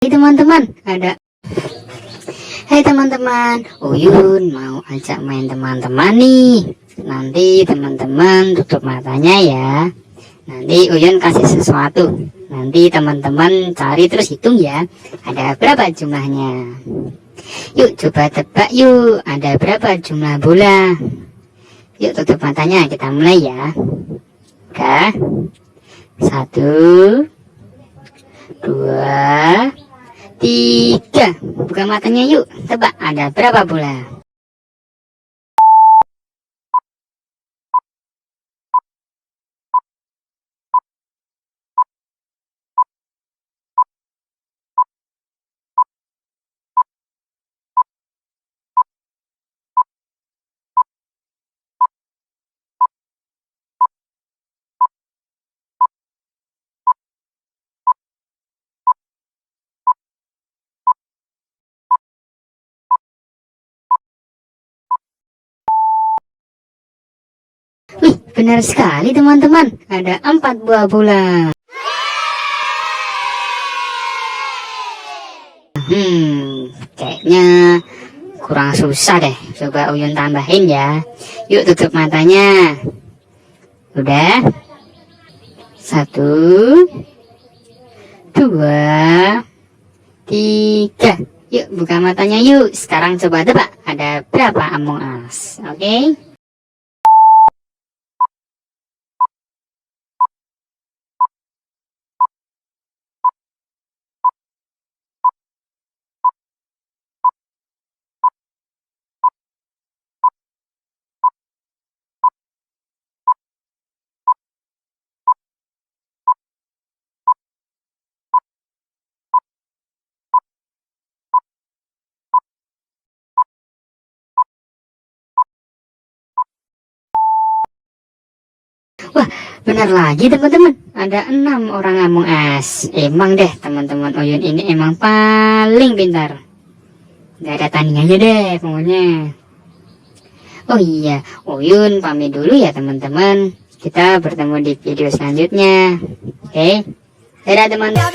Hai teman-teman, Hai teman-teman, Uyun mau ajak main teman-teman nih. Nanti teman-teman tutup matanya ya. Nanti Uyun kasih sesuatu. Nanti teman-teman cari terus hitung ya. Ada berapa jumlahnya? Yuk coba tebak yuk. Ada berapa jumlah bola? Yuk tutup matanya, kita mulai ya. Oke. 1, 2, 3. Buka matanya yuk. Tebak ada berapa bola? Wih, benar sekali teman-teman. Ada 4 buah bola. Kayaknya kurang susah deh. Coba Uyun tambahin ya. Yuk tutup matanya. Udah. 1, 2, 3. Yuk buka matanya yuk. Sekarang coba tebak ada berapa Among Us. Oke. Wah, benar lagi teman-teman. Ada 6 orang Among Us. Emang deh teman-teman, Uyun ini emang paling pintar. Gak ada tandingannya deh pokoknya. Oh iya, Uyun pamit dulu ya teman-teman. Kita bertemu di video selanjutnya. Oke. Dadah teman-teman.